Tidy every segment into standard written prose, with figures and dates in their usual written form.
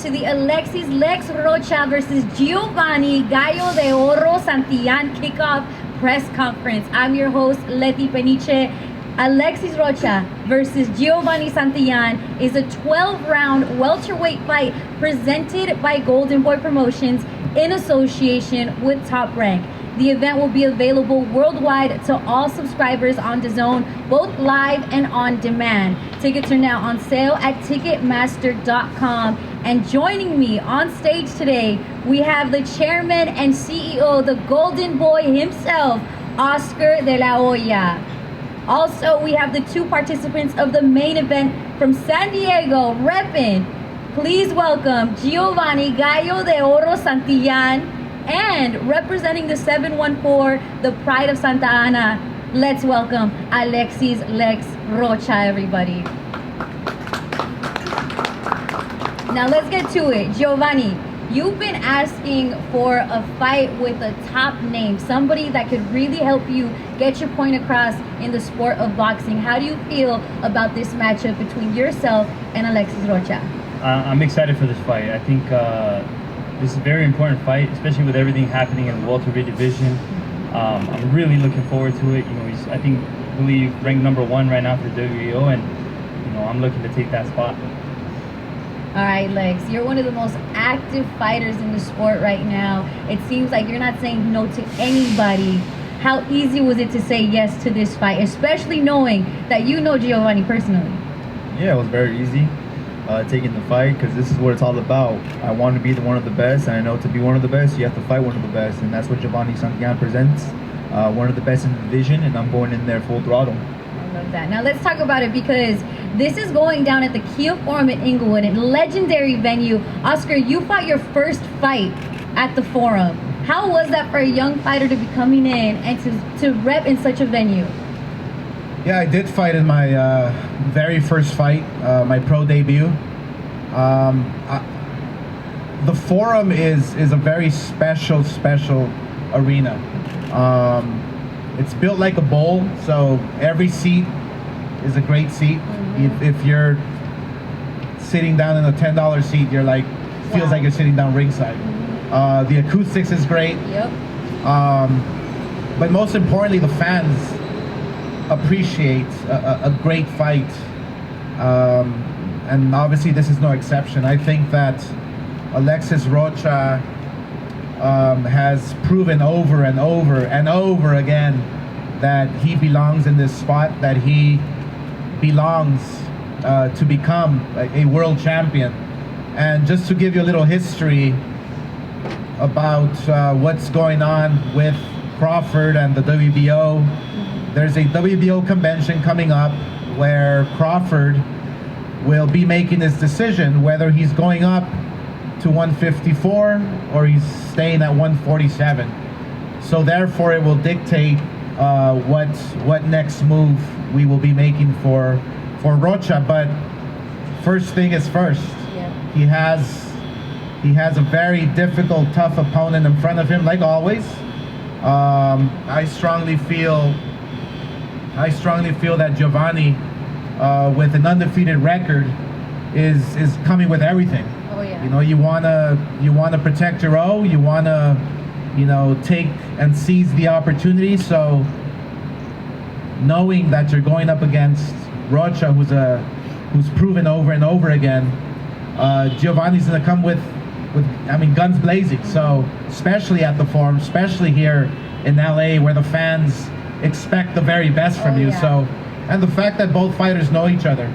to the Alexis Lex Rocha versus Giovanni Gallo de Oro Santillan kickoff press conference. I'm your host, Leti Peniche. Alexis Rocha versus Giovanni Santillan is a 12-round welterweight fight presented by Golden Boy Promotions in association with Top Rank. The event will be available worldwide to all subscribers on DAZN, both live and on demand. Tickets are now on sale at Ticketmaster.com. And joining me on stage today, we have the chairman and CEO, the Golden Boy himself, Oscar de la Hoya. Also, we have the two participants of the main event from San Diego, reppin'. Please welcome Giovanni Gallo de Oro Santillan, and representing the 714, the Pride of Santa Ana, let's welcome Alexis Lex Rocha, everybody. Now let's get to it. Giovanni, you've been asking for a fight with a top name, somebody that could really help you get your point across in the sport of boxing. How do you feel about this matchup between yourself and Alexis Rocha? I'm excited for this fight. I think this is a very important fight, especially with everything happening in the welterweight division. I'm really looking forward to it. You know, he's, I believe ranked #1 right now for WBO, and you know, I'm looking to take that spot. All right, Lex, you're one of the most active fighters in the sport right now. It seems like you're not saying no to anybody. How easy was it to say yes to this fight, especially knowing that you know Giovanni personally? Yeah, it was very easy taking the fight, because this is what it's all about. I want to be one of the best, and I know to be one of the best, you have to fight one of the best, and that's what Giovanni Santillan presents. One of the best in the division, and I'm going in there full throttle. I love that. Now let's talk about it, because this is going down at the Kia Forum in Inglewood, a legendary venue. Oscar, you fought your first fight at the Forum. How was that for a young fighter to be coming in and to rep in such a venue? Yeah, I did fight in my very first fight, my pro debut. The Forum is a very special arena. It's built like a bowl, so every seat is a great seat. Mm-hmm. If you're sitting down in a $10 seat, you're like, feels like you're sitting down ringside. Mm-hmm. The acoustics is great. Yep. But most importantly, the fans appreciate a great fight. And obviously this is no exception. I think that Alexis Rocha has proven over and over again that he belongs in this spot, that he belongs to become a world champion. And just to give you a little history about what's going on with Crawford and the WBO, there's a WBO convention coming up where Crawford will be making his decision whether he's going up to 154 or he's staying at 147. So therefore it will dictate what next move we will be making for Rocha. But first thing is first. Yeah. He has a very difficult, tough opponent in front of him, like always. I strongly feel that Giovanni, with an undefeated record, is coming with everything. Oh yeah. You know, you wanna protect your own. You wanna, take and seize the opportunity. So, knowing that you're going up against Rocha, who's proven over and over again, Giovanni's gonna come with guns blazing. So, especially at the Forum, especially here in LA, where the fans expect the very best from you. Yeah. So, and the fact that both fighters know each other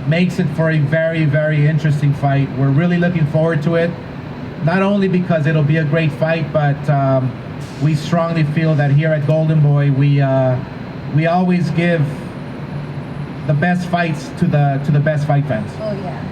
makes it for a very interesting fight. We're really looking forward to it, not only because it'll be a great fight, but we strongly feel that here at Golden Boy we always give the best fights to the best fight fans. Oh yeah.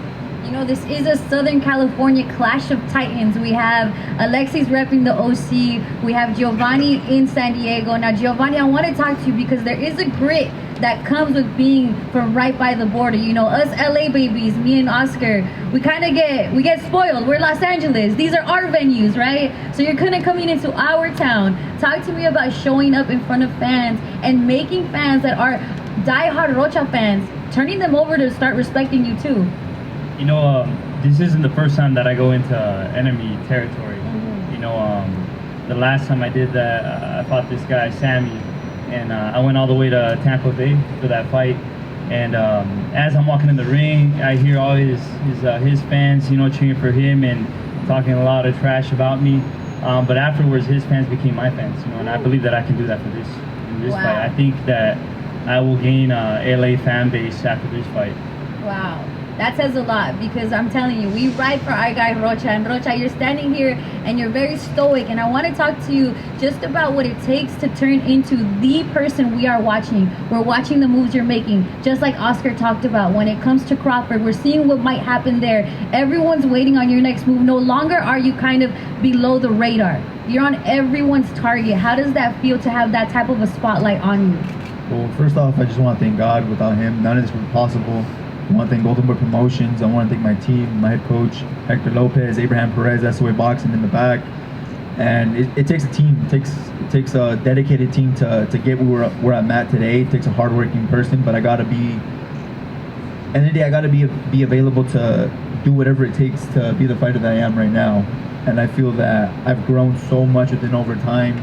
You know, this is a Southern California clash of titans. We have Alexis repping the OC. We have Giovanni in San Diego. Now, Giovanni, I want to talk to you because there is a grit that comes with being from right by the border. You know, us LA babies, me and Oscar, we kind of get spoiled. We're Los Angeles. These are our venues, right? So you're kind of coming into our town. Talk to me about showing up in front of fans and making fans that are diehard Rocha fans, turning them over to start respecting you too. You know, this isn't the first time that I go into enemy territory. Mhm. You know, the last time I did that, I fought this guy Sammy, and I went all the way to Tampa Bay for that fight. And as I'm walking in the ring, I hear all his fans, you know, cheering for him and talking a lot of trash about me. But afterwards, his fans became my fans, you know, and I believe that I can do that for this Wow. fight. I think that I will gain a LA fan base after this fight. Wow, that says a lot, because I'm telling you, we ride for our guy Rocha, and Rocha, you're standing here and you're very stoic, and I want to talk to you just about what it takes to turn into the person we are watching. We're watching the moves you're making, just like Oscar talked about. When it comes to Crawford, we're seeing what might happen there. Everyone's waiting on your next move. No longer are you kind of below the radar. You're on everyone's target. How does that feel to have that type of a spotlight on you? Well, first off, I just want to thank God. Without him, none of this would be possible. I want to thank Golden Boy Promotions. I want to thank my team, my head coach, Hector Lopez, Abraham Perez, SOA Boxing in the back. And it takes a team. It takes a dedicated team to get where I'm at today. It takes a hardworking person, but I gotta be. End of the day, I gotta be available to do whatever it takes to be the fighter that I am right now. And I feel that I've grown so much within over time.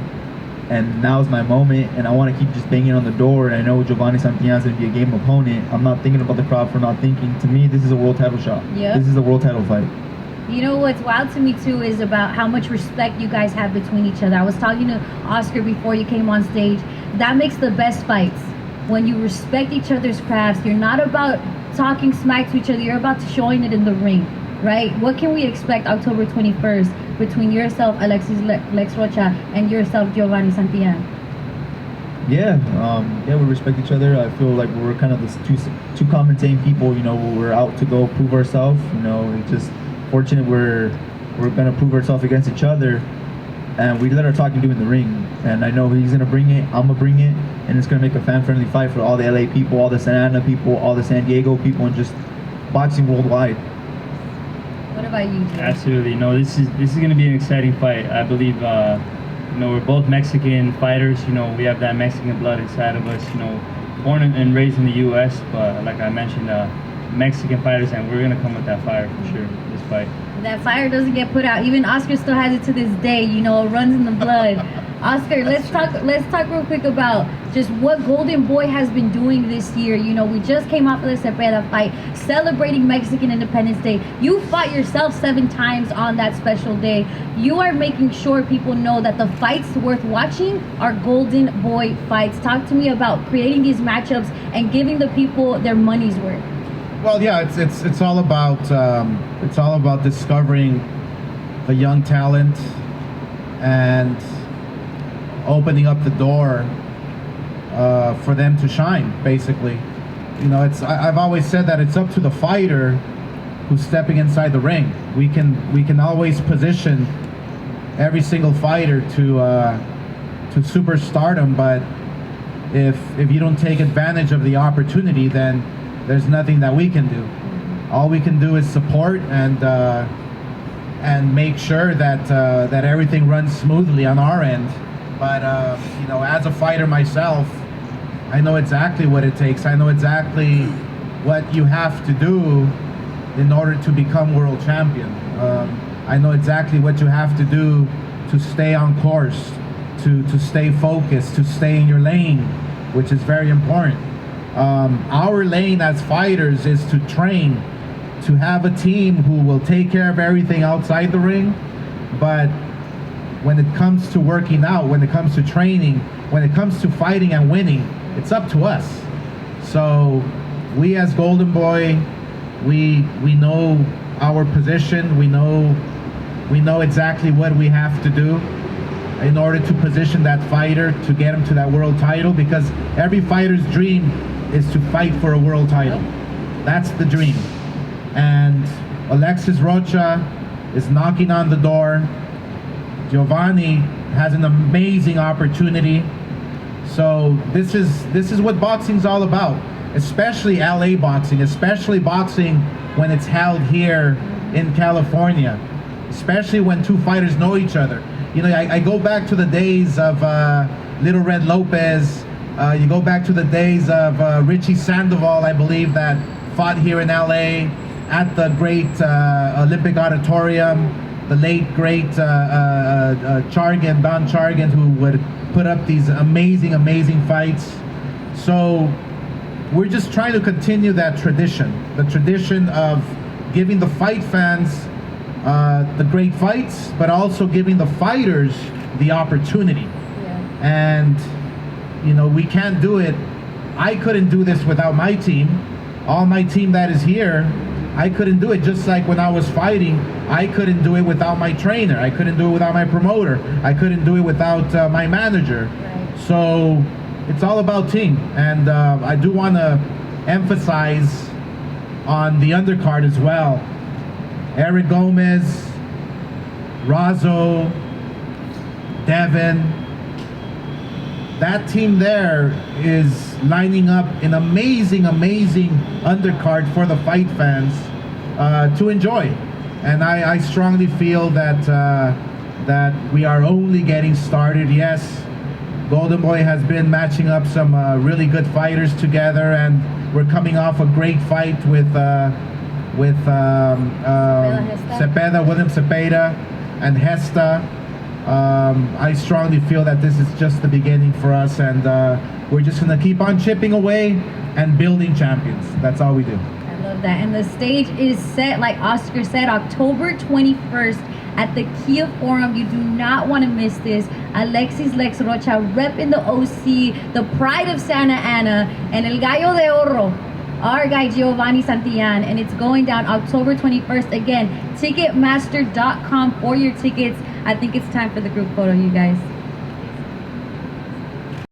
And now's my moment, and I want to keep just banging on the door. And I know Giovanni Santillan's going to be a game opponent. I'm not thinking about the crowd for not thinking. To me, this is a world title shot. Yep. This is a world title fight. You know what's wild to me too is about how much respect you guys have between each other. I was talking to Oscar before you came on stage. That makes the best fights. When you respect each other's crafts, you're not about talking smack to each other, you're about showing it in the ring, right? What can we expect October 21st between yourself, Lex Rocha, and yourself, Giovanni Santillan? Yeah, we respect each other. I feel like we're kind of the two common same people. You know, we're out to go prove ourselves. You know, it's just fortunate we're gonna prove ourselves against each other, and we let our talking do in the ring. And I know he's gonna bring it. I'm gonna bring it, and it's gonna make a fan-friendly fight for all the LA people, all the Santa Ana people, all the San Diego people, and just boxing worldwide. What about you, Jay? Absolutely. No, this is going to be an exciting fight. I believe, you know, we're both Mexican fighters. You know, we have that Mexican blood inside of us. You know, born and raised in the U.S., but like I mentioned, Mexican fighters, and we're going to come with that fire for sure. This fight. That fire doesn't get put out. Even Oscar still has it to this day. You know, it runs in the blood. Oscar, let's talk real quick about just what Golden Boy has been doing this year. You know, we just came off of the Cepeda fight, celebrating Mexican Independence Day. You fought yourself 7 times on that special day. You are making sure people know that the fights worth watching are Golden Boy fights. Talk to me about creating these matchups and giving the people their money's worth. Well, yeah, it's all about discovering the young talent and opening up the door for them to shine. Basically, you know, I've always said that it's up to the fighter who's stepping inside the ring. We can always position every single fighter to superstardom, but if you don't take advantage of the opportunity, then there's nothing that we can do. All we can do is support and make sure that everything runs smoothly on our end. But you know, as a fighter myself, I know exactly what it takes. I know exactly what you have to do in order to become world champion. I know exactly what you have to do to stay on course, to stay focused, to stay in your lane, which is very important. Our lane as fighters is to train, to have a team who will take care of everything outside the ring, but when it comes to working out, when it comes to training, when it comes to fighting and winning, it's up to us. So we as Golden Boy, we know our position, we know exactly what we have to do in order to position that fighter to get him to that world title, because every fighter's dream is to fight for a world title. That's the dream. And Alexis Rocha is knocking on the door. Giovanni has an amazing opportunity. So this is what boxing's all about, especially LA boxing, especially boxing when it's held here in California, especially when two fighters know each other. You know, I go back to the days of Little Red Lopez. You go back to the days of Richie Sandoval, I believe, that fought here in LA. at the great Olympic Auditorium, the late great Chargan, Don Chargan, who would put up these amazing, amazing fights. So we're just trying to continue that tradition, the tradition of giving the fight fans the great fights, but also giving the fighters the opportunity. Yeah. And you know, we can't do it. I couldn't do this without my team. All my team that is here, I couldn't do it. Just like when I was fighting, I couldn't do it without my trainer. I couldn't do it without my promoter. I couldn't do it without my manager. Right. So it's all about team. And I do want to emphasize on the undercard as well. Eric Gomez, Razo, Devin, that team there is lining up an amazing, amazing undercard for the fight fans to enjoy. And I strongly feel that that we are only getting started. Yes, Golden Boy has been matching up some really good fighters together, and we're coming off a great fight with Cepeda, William Cepeda, and Hesta. I strongly feel that this is just the beginning for us, and we're just gonna keep on chipping away and building champions. That's all we do. I love that. And the stage is set, like Oscar said, October 21st at the Kia Forum. You do not want to miss this. Alexis Lex Rocha repping the OC, the pride of Santa Ana, and El Gallo de Oro, our guy Giovanni Santillan, and it's going down October 21st. Again, Ticketmaster.com for your tickets. I think it's time for the group photo, you guys.